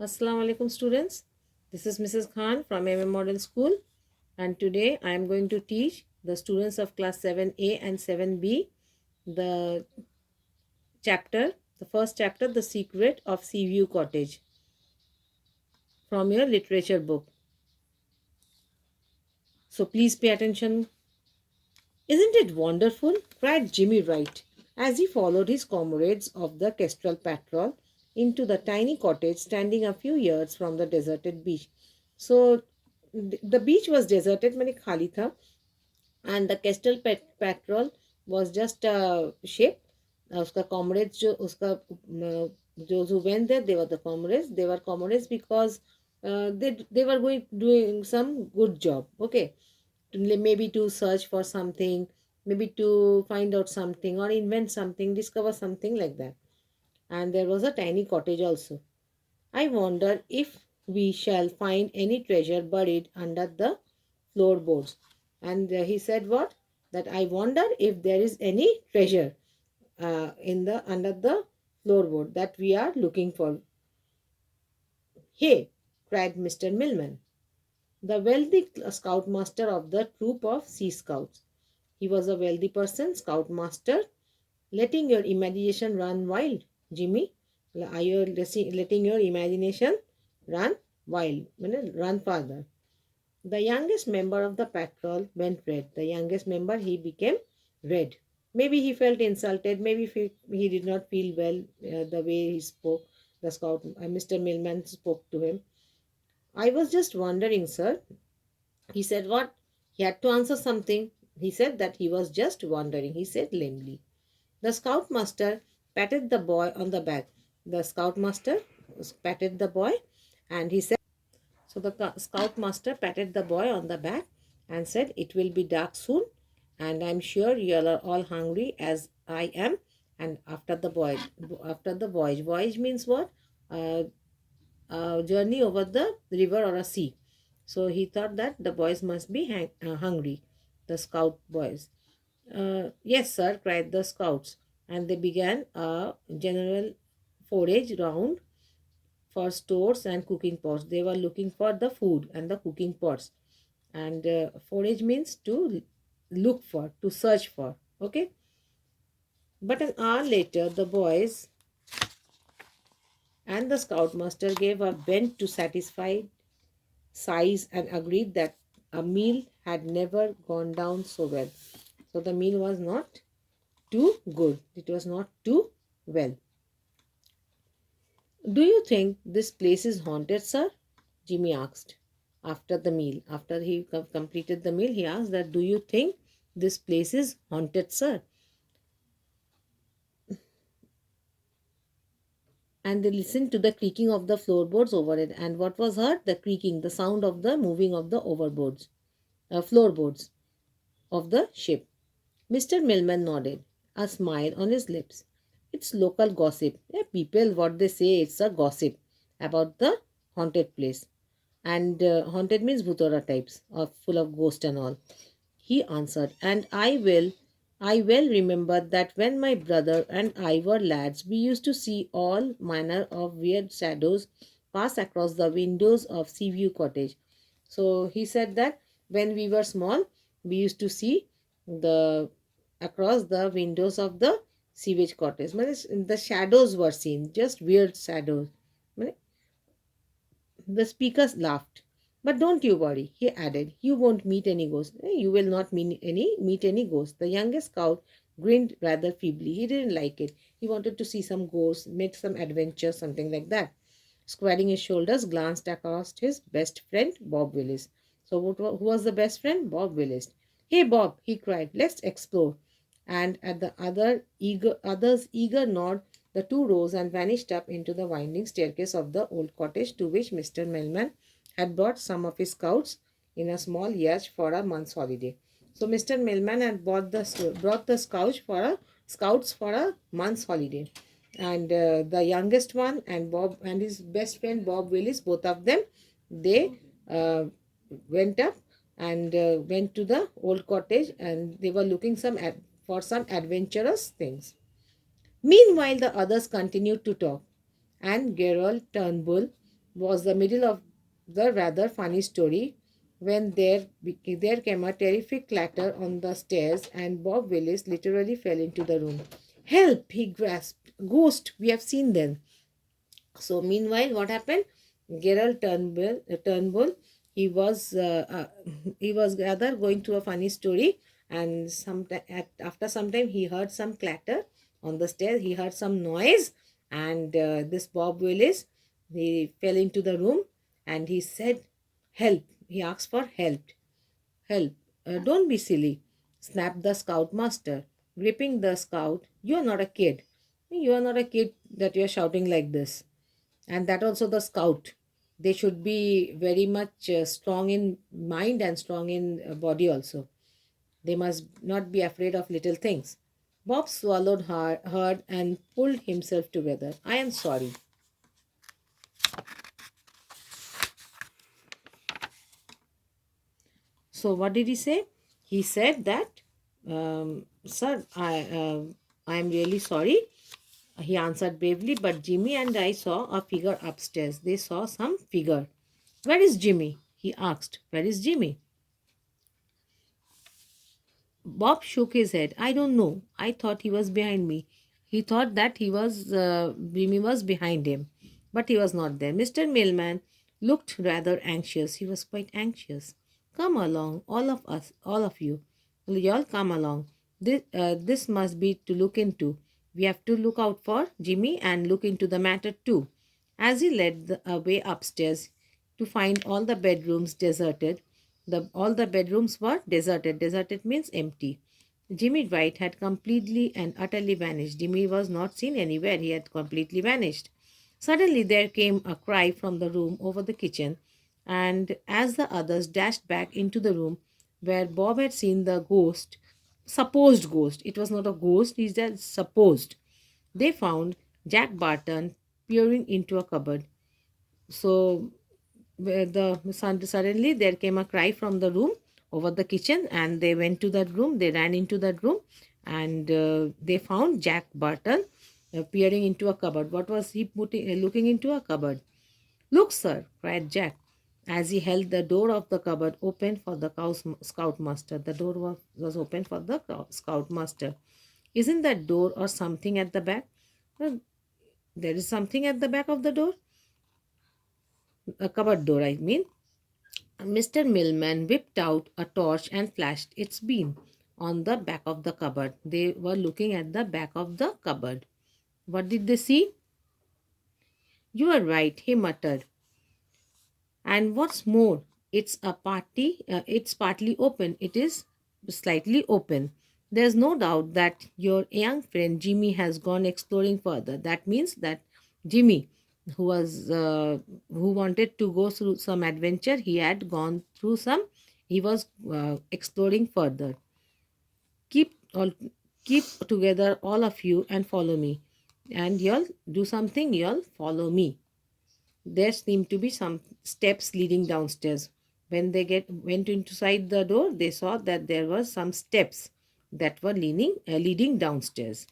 Assalamu alaikum students. This is Mrs. Khan from MM Model School, and today I am going to teach the students of class 7A and 7B the chapter, the first chapter, The Secret of Seaview Cottage, from your literature book. So please pay attention. Isn't it wonderful? Cried Jimmy Wright as he followed his comrades of the Kestrel Patrol into the tiny cottage standing a few yards from the deserted beach. So the beach was deserted, many khali tha, and the Kestrel Patrol was just a ship. उसका comrades जो उसका those who went there, they were the comrades. They were comrades because they were going doing some good job. Okay, maybe to search for something, maybe to find out something or invent something, discover something like that. And there was a tiny cottage also. I wonder if we shall find any treasure buried under the floorboards. And he said what? That I wonder if there is any treasure in the under the floorboard that we are looking for. Hey, cried Mr. Millman, the wealthy scoutmaster of the troop of Sea Scouts. He was a wealthy person, scoutmaster, letting your imagination run wild, Jimmy. Are you letting your imagination run wild? Run farther. The youngest member of the patrol went red. The youngest member, he became red. Maybe he felt insulted. Maybe he did not feel well the way he spoke. The scout, Mr. Millman, spoke to him. I was just wondering, sir. He said, what? He had to answer something. He said that he was just wondering. He said lamely. The scoutmaster patted the boy on the back. The scoutmaster patted the boy and he said, so the scoutmaster patted the boy on the back and said, it will be dark soon and I'm sure you all are all hungry as I am. And after the voyage means what? Journey over the river or a sea. So he thought that the boys must be hungry, the scout boys. Yes, sir, cried the scouts, and they began a general forage round for stores and cooking pots. They were looking for the food and the cooking pots. And forage means to look for, to search for. Okay. But an hour later, the boys and the scoutmaster gave a vent to satisfied sighs and agreed that a meal had never gone down so well. So the meal was not too good. It was not too well. Do you think this place is haunted, sir? Jimmy asked after the meal. After he completed the meal, he asked that, do you think this place is haunted, sir? And they listened to the creaking of the floorboards over it. And what was heard? The creaking, the sound of the moving of the floorboards of the ship. Mr. Millman nodded, a smile on his lips. It's local gossip. People, what they say, it's a gossip about the haunted place. And haunted means bhutora types, full of ghost and all. He answered, and I well remember that when my brother and I were lads, we used to see all manner of weird shadows pass across the windows of Seaview Cottage. So he said that when we were small, we used to see the across the windows of the sewage cottage. The shadows were seen, just weird shadows. The speakers laughed. But don't you worry, he added. You won't meet any ghosts. You will not meet any ghosts. The youngest scout grinned rather feebly. He didn't like it. He wanted to see some ghosts, make some adventure, something like that. Squaring his shoulders, glanced across his best friend, Bob Willis. So who was the best friend? Bob Willis. Hey Bob, he cried, let's explore. And at the other's eager nod, the two rose and vanished up into the winding staircase of the old cottage to which Mr. Melman had brought some of his scouts in a small yacht for a month's holiday. So Mr. Millman had brought the scouts for a month's holiday, and the youngest one and Bob and his best friend Bob Willis, both of them, they went up and went to the old cottage, and they were looking for some adventurous things. Meanwhile, the others continued to talk, and Gerald Turnbull was the middle of the rather funny story when there came a terrific clatter on the stairs and Bob Willis literally fell into the room. Help! He grasped. Ghost! We have seen them. So meanwhile, what happened? Gerald Turnbull, he was he was rather going through a funny story, and after some time he heard some clatter on the stairs. He heard some noise, and this Bob Willis, he fell into the room, and he said, "Help!" He asked for help. Help! Don't be silly," snapped the scoutmaster, gripping the scout. "You are not a kid. You are not a kid that you are shouting like this." And that also the scout, they should be very much strong in mind and strong in body also. They must not be afraid of little things. Bob swallowed hard and pulled himself together. "I am sorry." So what did he say? He said that, sir, I am really sorry. He answered bravely, but Jimmy and I saw a figure upstairs. They saw some figure. "Where is Jimmy?" he asked. "Where is Jimmy?" Bob shook his head. "I don't know. I thought he was behind me." He thought that Jimmy was behind him, but he was not there. Mr. Millman looked rather anxious. He was quite anxious. "Come along, all of us, all of you. Will you all come along? This must be to look into. We have to look out for Jimmy and look into the matter too." As he led the way upstairs to find all the bedrooms deserted, all the bedrooms were deserted. Deserted means empty. Jimmy Dwight had completely and utterly vanished. Jimmy was not seen anywhere. He had completely vanished. Suddenly there came a cry from the room over the kitchen, and as the others dashed back into the room where Bob had seen the ghost, supposed ghost, it was not a ghost, he said supposed, they found Jack Barton peering into a cupboard. So suddenly there came a cry from the room over the kitchen, and they went to that room. They ran into that room, and they found Jack Barton peering into a cupboard. What was he looking into a cupboard? "Look, sir!" cried Jack, as he held the door of the cupboard open for the scoutmaster. The door was open for the scoutmaster. "Isn't that door or something at the back?" "Well, there is something at the back of the door." "A cupboard door, I mean." Mr. Millman whipped out a torch and flashed its beam on the back of the cupboard. They were looking at the back of the cupboard. What did they see? "You are right," he muttered. "And what's more, it's partly open. It is slightly open. There's no doubt that your young friend Jimmy has gone exploring further." That means that Jimmy, who wanted to go through some adventure, he had gone through some. He was exploring further. Keep all keep together, all of you, and follow me. And you'll do something. You'll follow me. There seemed to be some steps leading downstairs. When they went inside the door, they saw that there were some steps that were leading downstairs.